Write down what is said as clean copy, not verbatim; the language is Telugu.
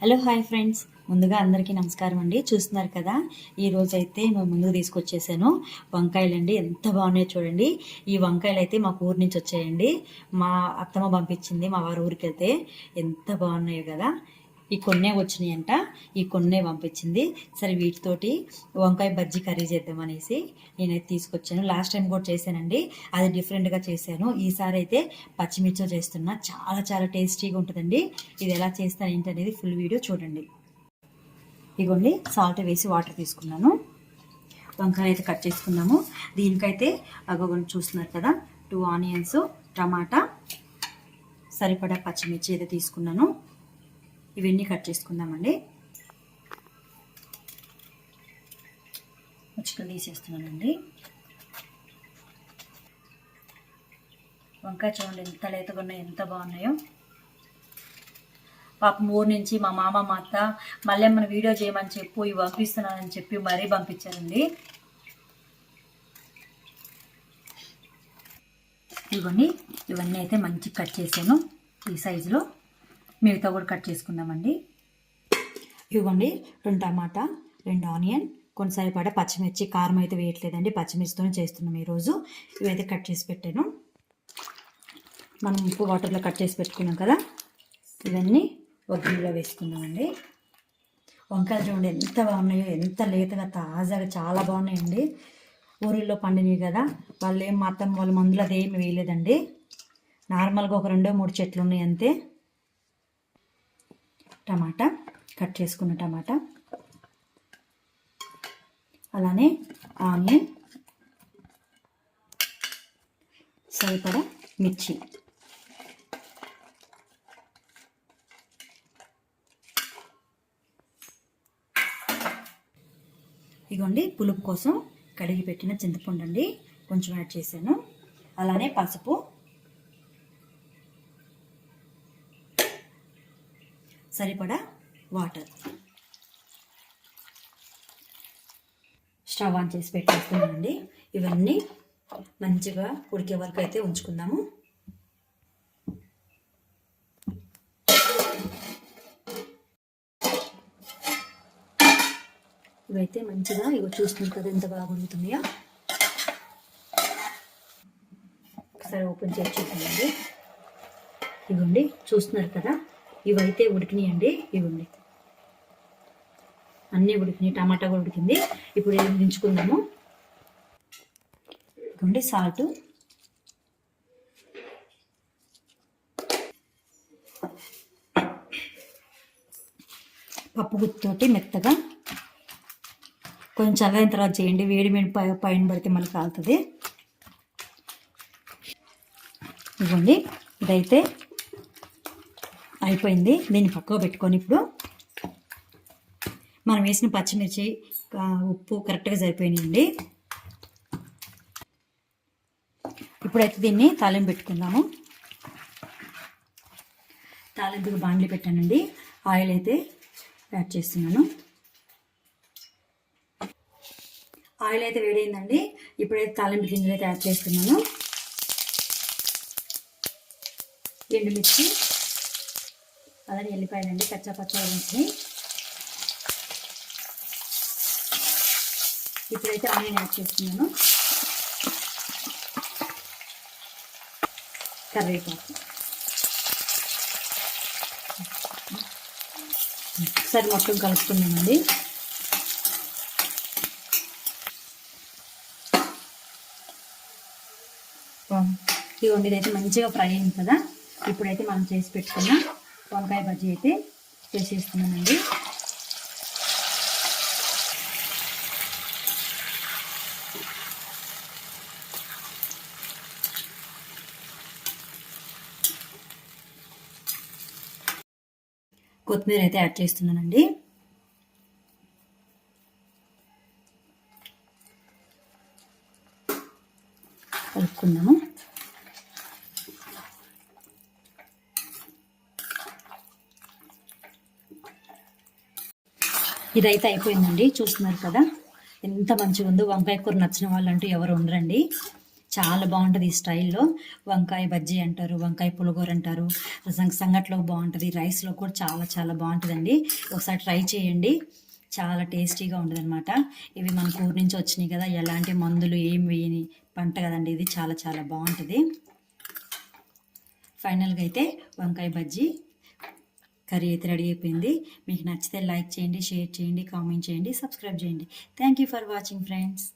హలో హాయ్ ఫ్రెండ్స్, ముందుగా అందరికీ నమస్కారం అండి. చూస్తున్నారు కదా, ఈరోజు అయితే మేము ముందుకు తీసుకొచ్చేసాను వంకాయలు అండి. ఎంత బాగున్నాయో చూడండి. ఈ వంకాయలు అయితే మాకు ఊరి నుంచి వచ్చాయండి. మా అత్తమ్మ పంపించింది మా వారి ఊరికి వెళ్తే. ఎంత బాగున్నాయో కదా. ఈ కొన్నే వచ్చినాయంట, ఈ కొన్నే పంపించింది. సరే వీటితోటి వంకాయ బజ్జీ కర్రీ చేద్దామనేసి నేనైతే తీసుకొచ్చాను. లాస్ట్ టైం కూడా చేశానండి, అది డిఫరెంట్గా చేశాను. ఈసారి అయితే పచ్చిమిర్చి చేస్తున్నా. చాలా చాలా టేస్టీగా ఉంటుందండి. ఇది ఎలా చేస్తాను ఏంటనేది ఫుల్ వీడియో చూడండి. ఇగోండి, సాల్ట్ వేసి వాటర్ తీసుకున్నాను. వంకాయ అయితే కట్ చేసుకున్నాము. దీనికైతే అగోగొని చూస్తున్నారు కదా, 2 ఆనియన్స్, టమాటా, సరిపడా పచ్చిమిర్చి అయితే తీసుకున్నాను. ఇవన్నీ కట్ చేసుకుందామండి. ముచ్చుకలు తీసేస్తున్నానండి. వంకాయ చూడండి ఎంత లేతగా ఉన్నాయో, ఎంత బాగున్నాయో. పాపం ఊరు నుంచి మా మామ మా అత్త మళ్ళీ మన వీడియో చేయమని చెప్పు, ఇవి పంపిస్తున్నానని చెప్పి మరీ పంపించారండి. ఇవన్నీ అయితే మంచిగా కట్ చేశాను ఈ సైజులో. మిగతా కూడా కట్ చేసుకుందామండి. ఇవ్వండి, 2 టమాటా, 2 ఆనియన్, కొన్ని సరిపడా పచ్చిమిర్చి. కారం అయితే వేయట్లేదండి, పచ్చిమిర్చితోనే చేస్తున్నాం ఈరోజు. ఇవైతే కట్ చేసి పెట్టాను. మనం ఉప్పు వాటర్లో కట్ చేసి పెట్టుకున్నాం కదా, ఇవన్నీ ఒక గిన్నెలో వేసుకుందామండి. వంకాయలు చూడండి ఎంత బాగున్నాయో, ఎంత లేతగా తాజాగా చాలా బాగున్నాయండి. ఊరిలో పండినవి కదా, వాళ్ళు ఏం మాత్రం వాళ్ళ మందులు అదేమి వేయలేదండి. నార్మల్గా ఒక 2-3 చెట్లు ఉన్నాయి అంతే. టమాటా, కట్ చేసుకున్న టమాటా, అలానే ఆనియన్, సరిపడా మిర్చి. ఇగోండి, పులుపు కోసం కడిగి పెట్టిన చింతపండు అండి, కొంచెం యాడ్ చేశాను. అలానే పసుపు, సరిపడా వాటర్. స్టవ్ ఆన్ చేసి పెట్టేస్తున్నానండి. ఇవన్నీ మంచిగా ఉడికే వరకు అయితే ఉంచుకుందాము. ఇవైతే మంచిగా చూస్తున్నారు కదా ఎంత బాగా ఉడుకుతున్నాయో. ఒకసారి ఓపెన్ చేసి చూద్దామండి. ఇవ్వండి, చూస్తున్నారు కదా, ఇవైతే ఉడికినాయండి. ఇవ్వండి, అన్నీ ఉడికినాయి. టమాటా కూడా ఉడికింది. ఇప్పుడు ఏం దించుకుందాము. ఇవ్వండి, సాల్ట్, పప్పు గుత్తితోటి మెత్తగా కొంచెం చల్లైన తర్వాత చేయండి. వేడి పైన పడితే మళ్ళీ కాలుతుంది. ఇవ్వండి, ఇదైతే అయిపోయింది. దీన్ని పక్కకు పెట్టుకొని ఇప్పుడు మనం వేసిన పచ్చిమిర్చి, ఉప్పు కరెక్ట్గా సరిపోయినాయండి. ఇప్పుడైతే దీన్ని తాలింపు పెట్టుకుందాము. తాలింపుకి బాండ్లీ పెట్టానండి. ఆయిల్ అయితే యాడ్ చేస్తున్నాను. ఆయిల్ అయితే వేడైందండి. ఇప్పుడైతే తాలింపు గింజలు అయితే యాడ్ చేస్తున్నాను. ఎండుమిర్చి, అలానే ఎల్లిపాయలండి, కచ్చా పచ్చా వేసి. ఇప్పుడైతే ఆనియన్ యాడ్ చేస్తున్నాను. కరివేపాకు. సరే మొత్తం కలుపుకున్నామండి. ఇవన్నీ అయితే మంచిగా ఫ్రై అయింది కదా. ఇప్పుడైతే మనం చేసి పెట్టుకున్న వంకాయ బజ్జీ అయితే చేసేస్తున్నానండి. కొత్తిమీర అయితే యాడ్ చేస్తున్నానండి. కలుపుకుందాము. ఇదైతే అయిపోయిందండి. చూస్తున్నారు కదా ఎంత మంచిగా ఉందో. వంకాయ కూర నచ్చిన వాళ్ళంటూ ఎవరు ఉండరండి. చాలా బాగుంటుంది ఈ స్టైల్లో. వంకాయ బజ్జీ అంటారు, వంకాయ పులిహోర అంటారు, సంగట్లో బాగుంటుంది, రైస్లో కూడా చాలా చాలా బాగుంటుందండి. ఒకసారి ట్రై చేయండి, చాలా టేస్టీగా ఉంటుంది అనమాట. ఇవి మన ఊరి నుంచి వచ్చినాయి కదా, ఎలాంటి మందులు ఏం వేయని పంట కదండి ఇది, చాలా చాలా బాగుంటుంది. ఫైనల్గా అయితే వంకాయ బజ్జీ కర్రీ అయితే రెడీ అయిపోయింది. మీకు నచ్చితే లైక్ చేయండి, షేర్ చేయండి, కామెంట్ చేయండి, సబ్స్క్రైబ్ చేయండి. Thank you for watching friends.